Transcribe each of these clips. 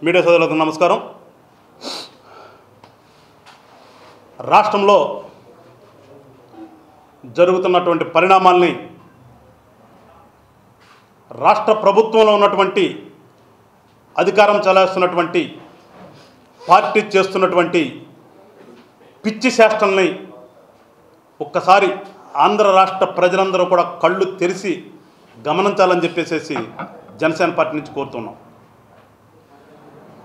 Media సోదరులకు నమస్కారం. రాష్ట్రంలో జరుగుతున్నటువంటి పరిణామాల్ని రాష్ట్ర ప్రభుత్వంలో ఉన్నటువంటి అధికారం చలాస్తున్నటువంటి పార్టీ చేస్తున్నటువంటి పిచ్చి శాస్త్రాల్ని ఒక్కసారి ఆంధ్ర రాష్ట్ర ప్రజలందరూ కూడా కళ్ళు తెరిచి గమనించాలని చెప్పేసి జనసేన పార్టీ నుంచి కోరుతున్నాం.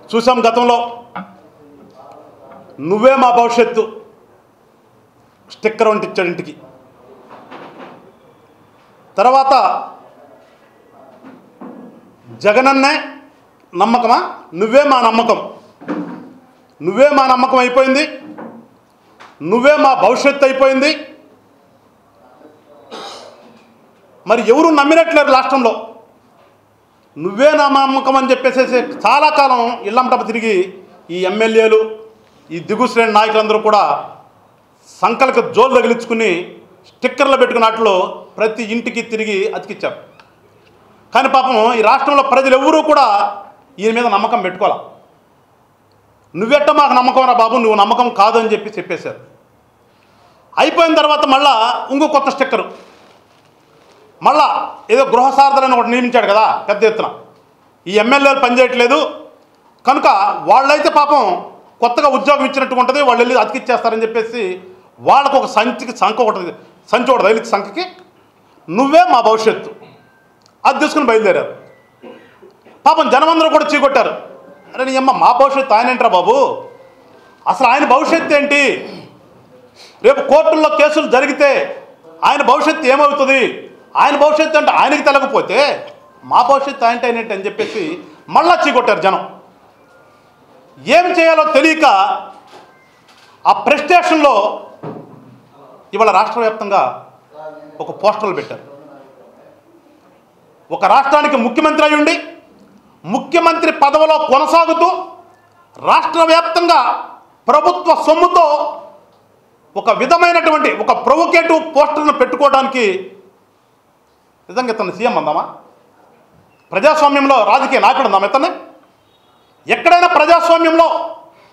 చూసాం గతంలో నువ్వే మా భవిష్యత్తు స్టిక్కర్ వంటి ఇచ్చాడు ఇంటికి. తర్వాత జగనన్నే నమ్మకమా, నువ్వే మా నమ్మకం, నువ్వే మా నమ్మకం అయిపోయింది, నువ్వే మా భవిష్యత్తు అయిపోయింది. మరి ఎవరు నమ్మినట్లేరు రాష్ట్రంలో. నువ్వే నా నమ్మకం అని చెప్పేసి చాలా కాలం ఇళ్ళంటప తిరిగి ఈ ఎమ్మెల్యేలు, ఈ దిగువ శ్రేణి నాయకులందరూ కూడా సంకలకు జోలు తగిలించుకుని స్టిక్కర్లు పెట్టుకున్నట్లు ప్రతి ఇంటికి తిరిగి అతికిచ్చారు. కానీ పాపం ఈ రాష్ట్రంలో ప్రజలు ఎవరూ కూడా ఈయన మీద నమ్మకం పెట్టుకోవాలి. నువ్వెట్ట మాకు నమ్మకం రా బాబు, నువ్వు నమ్మకం కాదు అని చెప్పేశారు. అయిపోయిన తర్వాత మళ్ళా ఇంకో కొత్త స్టిక్కరు, మళ్ళా ఏదో గృహ సారథులని ఒకటి నియమించాడు కదా పెద్ద ఎత్తున. ఈ ఎమ్మెల్యేలు పనిచేయట్లేదు కనుక వాళ్ళైతే పాపం కొత్తగా ఉద్యోగం ఇచ్చినట్టు ఉంటుంది, వాళ్ళు వెళ్ళి అతికిచ్చేస్తారని చెప్పేసి వాళ్ళకు ఒక సంచి ఒకటి రైలుకి సంఖకి నువ్వే మా భవిష్యత్తు అది తీసుకుని బయలుదేరారు. పాపం జనమందరూ కూడా చీకొట్టారు. అరే నీ అమ్మ మా భవిష్యత్తు ఆయన ఏంట్రా బాబు, అసలు ఆయన భవిష్యత్తు ఏంటి, రేపు కోర్టుల్లో కేసులు జరిగితే ఆయన భవిష్యత్తు ఏమవుతుంది, ఆయన భవిష్యత్తు అంటే ఆయనకి తెలకపోతే మా భవిష్యత్తు ఆయనంటే ఏంటి అని చెప్పేసి మళ్ళా చీకొట్టారు జనం. ఏం చేయాలో తెలియక ఆ ప్రెస్టేషన్లో ఇవాళ రాష్ట్ర వ్యాప్తంగా ఒక పోస్టర్లు పెట్టారు. ఒక రాష్ట్రానికి ముఖ్యమంత్రి అయి ఉండి ముఖ్యమంత్రి పదవిలో కొనసాగుతూ రాష్ట్ర వ్యాప్తంగా ప్రభుత్వ సొమ్ముతో ఒక విధమైనటువంటి ఒక ప్రొవోకేటివ్ పోస్టర్ను పెట్టుకోవడానికి నిజంగా ఇతను సీఎం అందామా? ప్రజాస్వామ్యంలో రాజకీయ నాయకుడు అందామా ఇతన్ని? ఎక్కడైనా ప్రజాస్వామ్యంలో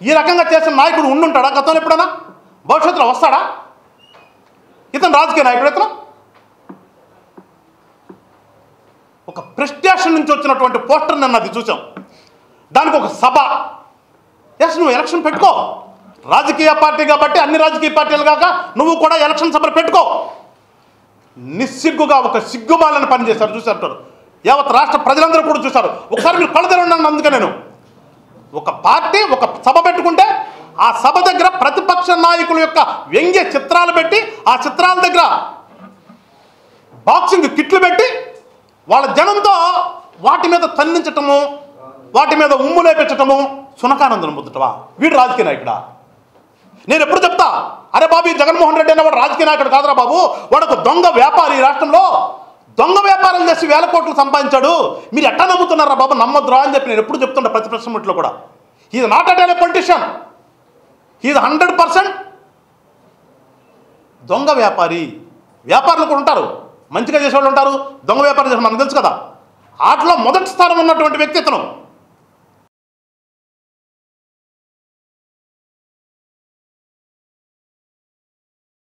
ఈ రకంగా చేసిన నాయకుడు ఉండుంటాడా గతంలో ఎప్పుడైనా? భవిష్యత్తులో వస్తాడా ఇతను రాజకీయ నాయకుడు? ఇతను ఒక ప్రెస్టేషన్ నుంచి వచ్చినటువంటి పోస్టర్ నన్ను అది చూసాం. దానికి ఒక సభ, ఎస్ నువ్వు ఎలక్షన్ పెట్టుకో, రాజకీయ పార్టీ కాబట్టి అన్ని రాజకీయ పార్టీలు కాక నువ్వు కూడా ఎలక్షన్ సభలు పెట్టుకో. నిస్సిగ్గుగా ఒక సిగ్గుమాలని పనిచేశారు. చూశారు యావత్ రాష్ట్ర ప్రజలందరూ కూడా చూశారు. ఒకసారి మీరు కళ్ళు తెరవండి. అందుకే నేను ఒక పార్టీ ఒక సభ పెట్టుకుంటే ఆ సభ దగ్గర ప్రతిపక్ష నాయకుల యొక్క వ్యంగ్య చిత్రాలు పెట్టి ఆ చిత్రాల దగ్గర బాక్సింగ్ కిట్లు పెట్టి వాళ్ళ జనంతో వాటి మీద తన్నించటము, వాటి మీద ఉమ్ము లేపించటము, సునకానందం పొందటమా? వీడు రాజకీయ నాయకుడా? నేను ఎప్పుడు చెప్తా, అరే బాబు ఈ జగన్మోహన్ రెడ్డి అనే వాడు రాజకీయ నాయకుడు కాదురా బాబు, వాడు ఒక దొంగ వ్యాపారి. ఈ రాష్ట్రంలో దొంగ వ్యాపారం చేసి 1000 కోట్లు సంపాదించాడు. మీరు ఎట్టా నమ్ముతున్నారా బాబు? నమ్మొద్దురా అని చెప్పి నేను ఎప్పుడు చెప్తుంటా ప్రతి ప్రశ్నలో కూడా. Is not at a politician, is 100% దొంగ వ్యాపారి. వ్యాపారులు కూడా ఉంటారు, మంచిగా చేసేవాళ్ళు ఉంటారు, దొంగ వ్యాపారం చేసే మనకు తెలుసు కదా. వాటిలో మొదటి స్థానం ఉన్నటువంటి వ్యక్తి ఇతను.